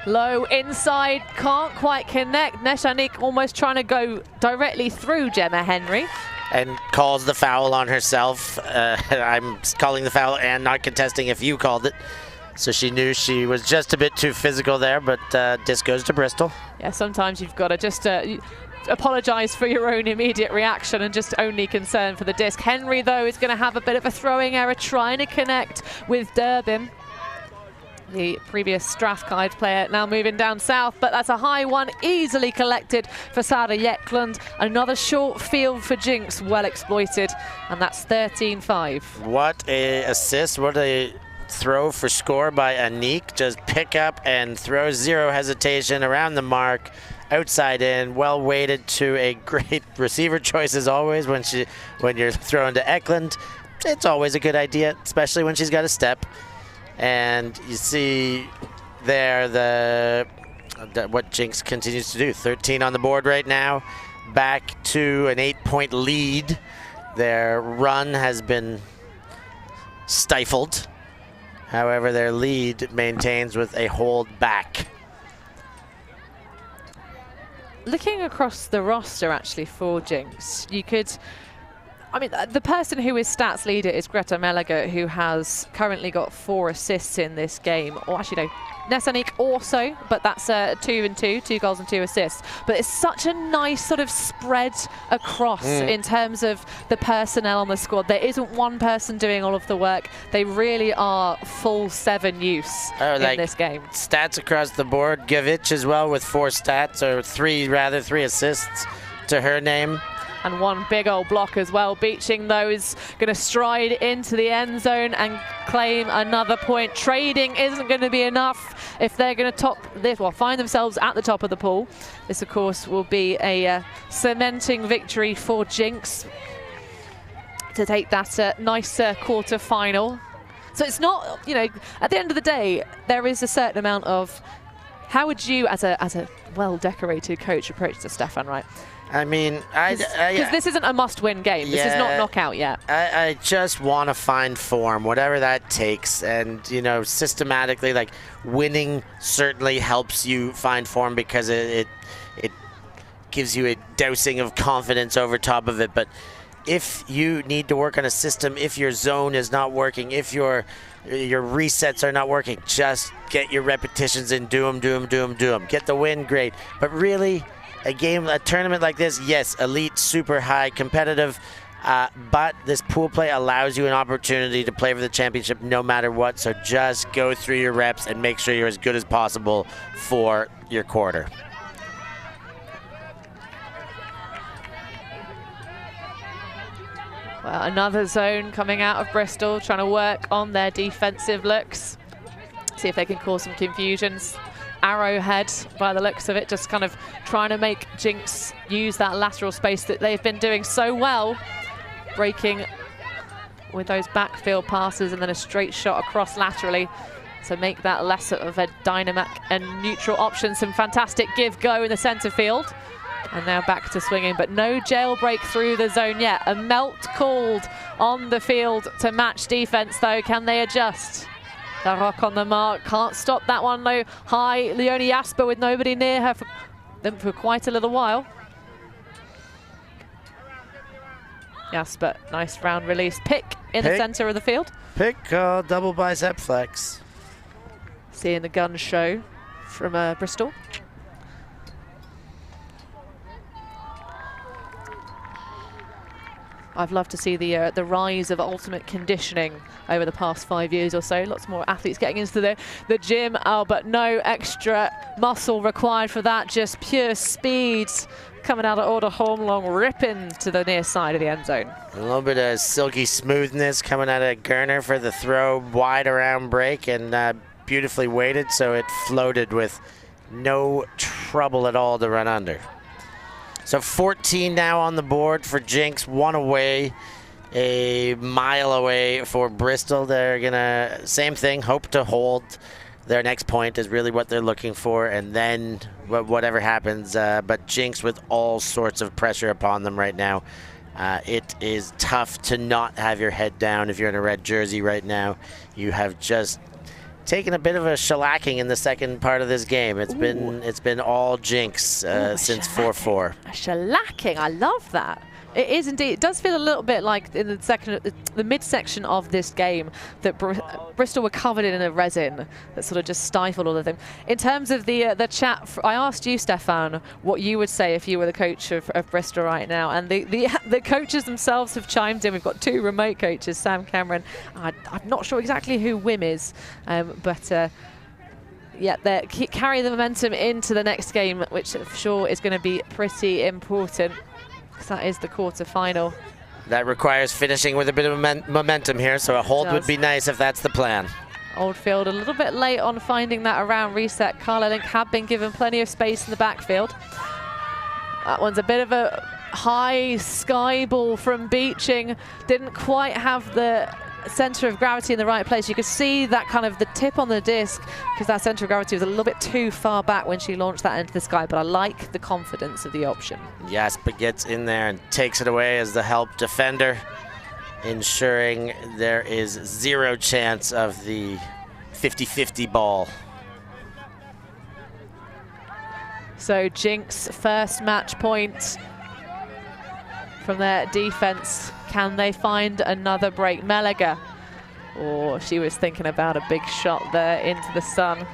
Low inside, can't quite connect. Neshanik almost trying to go directly through Gemma Henry. And calls the foul on herself. I'm calling the foul and not contesting if you called it. So she knew she was just a bit too physical there, but disc goes to Bristol. Yeah, sometimes you've got to just apologise for your own immediate reaction and just only concern for the disc. Henry, though, is going to have a bit of a throwing error, trying to connect with Durbin, the previous Strathclyde player, now moving down south, but that's a high one, easily collected for Sarah Jeklund. Another short field for jinX, well exploited, and that's 13-5. What a assist, what a throw for score by Anik. Just pick up and throw, zero hesitation, around the mark, outside in, well weighted to a great receiver choice as always when you're throwing to Eklund. It's always a good idea, especially when she's got a step. And you see there what jinX continues to do. 13 on the board right now, back to an 8-point lead. Their run has been stifled. However, their lead maintains with a hold back. Looking across the roster, actually, for jinX, you could... I mean, the person who is stats leader is Greta Melager, who has currently got 4 assists in this game. Or actually, no, Nesanik also, but that's 2 and 2, 2 goals and 2 assists. But it's such a nice sort of spread across in terms of the personnel on the squad. There isn't one person doing all of the work. They really are full 7 use in this game. Stats across the board. Givic as well with 4 stats, or 3 assists to her name. And one big old block as well. Beeching, though, is going to stride into the end zone and claim another point. Trading isn't going to be enough if they're going to find themselves at the top of the pool. This, of course, will be a cementing victory for jinX to take that nice quarter final. So it's not, at the end of the day, there is a certain amount of, how would you, as a well-decorated coach, approach the Stefan, right? I mean, because this isn't a must-win game. This is not knockout yet. I just want to find form, whatever that takes. And, systematically, like, winning certainly helps you find form because it gives you a dousing of confidence over top of it. But if you need to work on a system, if your zone is not working, if your resets are not working, just get your repetitions in, do them. Get the win, great. But really, a tournament like this, yes, elite, super high, competitive, but this pool play allows you an opportunity to play for the championship no matter what. So just go through your reps and make sure you're as good as possible for your quarter. Well, another zone coming out of Bristol, trying to work on their defensive looks. See if they can cause some confusions. Arrowhead, by the looks of it, just kind of trying to make jinX use that lateral space that they've been doing so well, breaking with those backfield passes and then a straight shot across laterally to make that less of a dynamic and neutral option. Some fantastic give-go in the centre field. And now back to swinging, but no jailbreak through the zone yet. A melt called on the field to match defense, though. Can they adjust? Darok on the mark, can't stop that one though. High, Leonie Jasper with nobody near her for quite a little while. Jasper, nice round release. Pick in the center of the field. Pick, double bicep flex. Seeing the gun show from Bristol. I've loved to see the rise of ultimate conditioning over the past 5 years or so. Lots more athletes getting into the gym, but no extra muscle required for that, just pure speed coming out of Order Hornlong, ripping to the near side of the end zone. A little bit of silky smoothness coming out of Gerner for the throw, wide around break, and beautifully weighted, so it floated with no trouble at all to run under. So 14 now on the board for jinX, 1 away, a mile away for Bristol. They're gonna, same thing, hope to hold. Their next point is really what they're looking for, and then whatever happens, but jinX with all sorts of pressure upon them right now. It is tough to not have your head down if you're in a red jersey right now. You have just taken a bit of a shellacking in the second part of this game. It's been all jinX since 4-4. A shellacking, I love that. It is indeed. It does feel a little bit like in the midsection of this game that Bristol were covered in a resin that sort of just stifled all of them. In terms of the chat, I asked you, Stefan, what you would say if you were the coach of Bristol right now, and the coaches themselves have chimed in. We've got 2 remote coaches, Sam Cameron. I'm not sure exactly who Wim is, but. Yeah, they carry the momentum into the next game, which I'm sure is going to be pretty important. That is the quarter-final. That requires finishing with a bit of momentum here, so a hold would be nice if that's the plan. Oldfield a little bit late on finding that around reset. Carlo Link have been given plenty of space in the backfield. That one's a bit of a high sky ball from Beeching. Didn't quite have the center of gravity in the right place. You could see that kind of the tip on the disc, because that center of gravity was a little bit too far back when she launched that into the sky, but I like the confidence of the option. Yes, but gets in there and takes it away as the help defender, ensuring there is 0 chance of the 50-50 ball. So jinX first match point from their defense. Can they find another break? Meliger. Oh, she was thinking about a big shot there into the sun.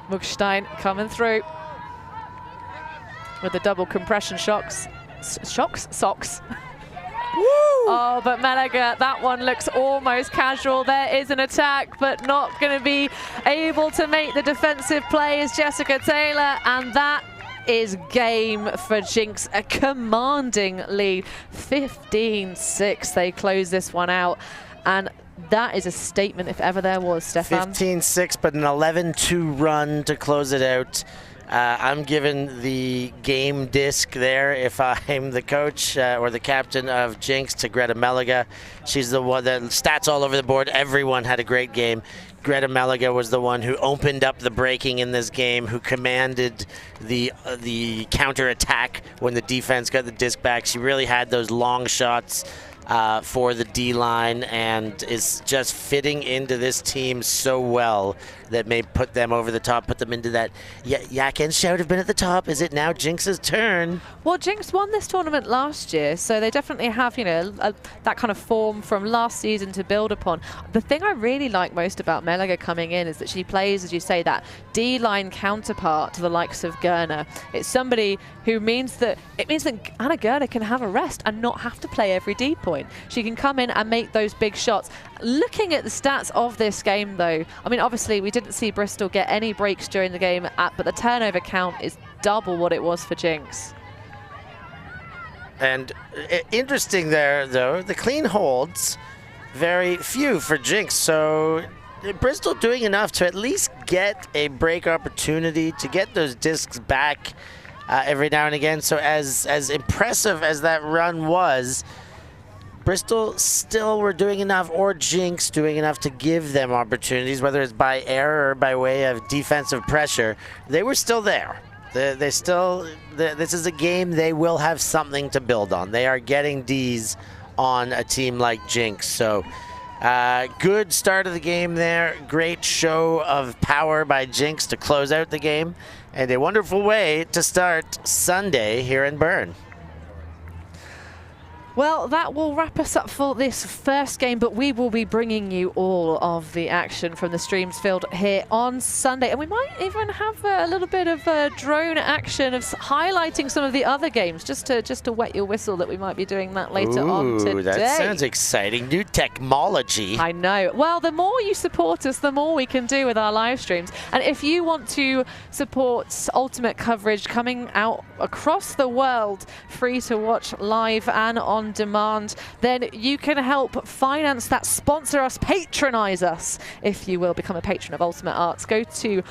Mugstein coming through with the double compression socks. Oh, but Meliger, that one looks almost casual. There is an attack, but not going to be able to make the defensive play is Jessica Taylor, and that is game for jinX, a commanding lead. 15-6, they close this one out, and that is a statement if ever there was, Stefan. 15-6, but an 11-2 run to close it out. I'm given the game disc there if I'm the coach or the captain of jinX to Greta Meliger. She's the one that stats all over the board. Everyone had a great game. Greta Meliger was the one who opened up the breaking in this game, who commanded the counter-attack when the defense got the disc back. She really had those long shots for the D-line and is just fitting into this team so well that may put them over the top, put them into that yak and shout have been at the top. Is it now jinX's turn? Well, jinX won this tournament last year, so they definitely have, you know, that kind of form from last season to build upon. The thing I really like most about Meliger coming in is that she plays, as you say, that D-line counterpart to the likes of Gerner. It's somebody who means that Anna Gerner can have a rest and not have to play every D point. She can come in and make those big shots. Looking at the stats of this game, though, I mean, obviously we didn't see Bristol get any breaks during the game, but the turnover count is double what it was for jinX. And interesting there, though, the clean holds, very few for jinX. So Bristol doing enough to at least get a break opportunity, to get those discs back every now and again. So as impressive as that run was, Bristol still were doing enough, or jinX doing enough to give them opportunities, whether it's by error or by way of defensive pressure. They were still there. This is a game they will have something to build on. They are getting Ds on a team like jinX. So good start of the game there. Great show of power by jinX to close out the game. And a wonderful way to start Sunday here in Bern. Well, that will wrap us up for this first game, but we will be bringing you all of the action from the streams field here on Sunday. And we might even have a little bit of drone action of highlighting some of the other games, just to wet your whistle that we might be doing that later on today. That sounds exciting. New technology. I know. Well, the more you support us, the more we can do with our live streams. And if you want to support Ultimate coverage coming out across the world, free to watch live and on demand, then you can help finance that. Sponsor us, patronize us, if you will, become a patron of Ultimate Arts. Go to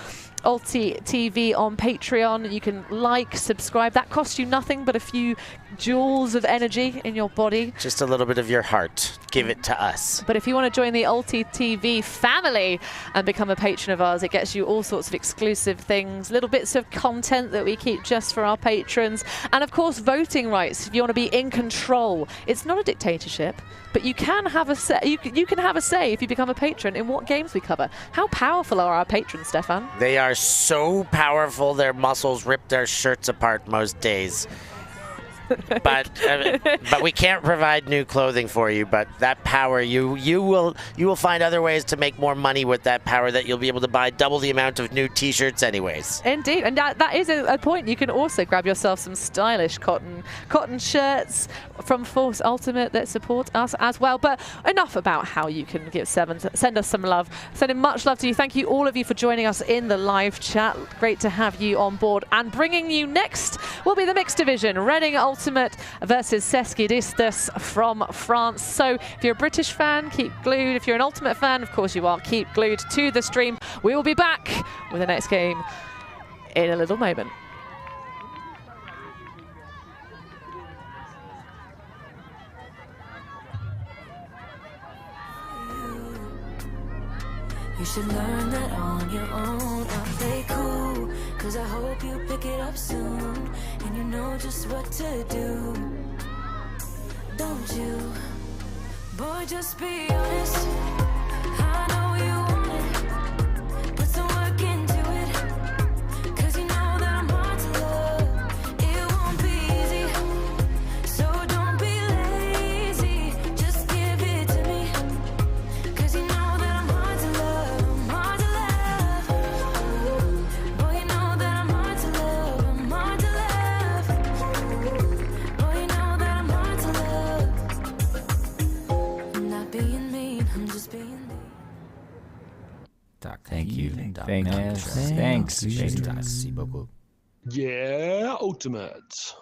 ULTI.TV on Patreon. You can like, subscribe. That costs you nothing but a few joules of energy in your body. Just a little bit of your heart. Give it to us. But if you want to join the ULTI.TV family and become a patron of ours, it gets you all sorts of exclusive things, little bits of content that we keep just for our patrons, and of course voting rights if you want to be in control. It's not a dictatorship, but you can have a say. You can have a say if you become a patron in what games we cover. How powerful are our patrons, Stefan? They are so powerful, their muscles rip their shirts apart most days. But we can't provide new clothing for you. But that power, you will find other ways to make more money with that power, that you'll be able to buy double the amount of new T-shirts anyways. Indeed, and that is a point. You can also grab yourself some stylish cotton shirts from Force Ultimate that support us as well. But enough about how you can send us some love. Sending much love to you. Thank you, all of you, for joining us in the live chat. Great to have you on board. And bringing you next will be the mixed division, Reading Ultimate versus Seskidistas from France. So if you're a British fan, keep glued. If you're an Ultimate fan, of course you are, keep glued to the stream. We will be back with the next game in a little moment. You should learn that on your own. I play cool, cause I hope you pick it up soon. And you know just what to do, don't you? Boy, just be honest. I know you want it. Put some work into it, cause you know that I'm hard to love. It won't be easy, so don't be lazy. Just give it to me, cause you know that I'm hard to love. I'm hard to love. Boy, you know that I'm hard to love. I'm hard to love. Boy, you know that I'm hard to love. I'm not being mean, I'm just being mean. Thank you. Thanks. Merci beaucoup. Yeah, Ultimate.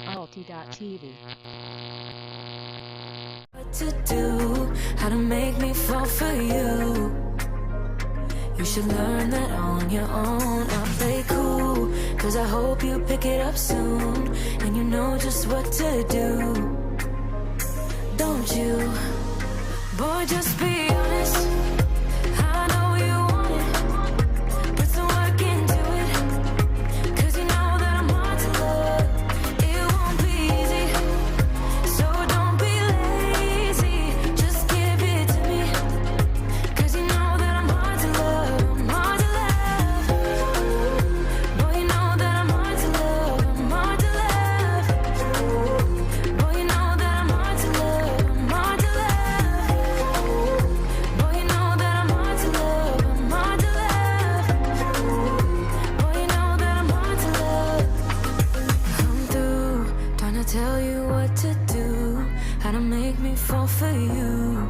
ULTI.TV. What to do, how to make me fall for you. You should learn that on your own. I play cool, cause I hope you pick it up soon. And you know just what to do, don't you? Boy, just be honest. I know you want it. Put some work into it, cause you know that I'm hard to love. It won't be easy, so don't be lazy. Just give it to me, cause you know that I'm hard to love. I'm hard to love. Boy, you know that I'm hard to love. I'm hard to love. Boy, you know that I'm hard to love. I'm hard to love. Boy, you know that I'm hard to love. I'm hard to love. Boy, you know that I'm hard to love. I'm through trying to tell you what to do, how to make me fall for you.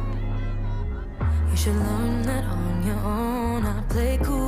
You should learn that on your own. I play cool,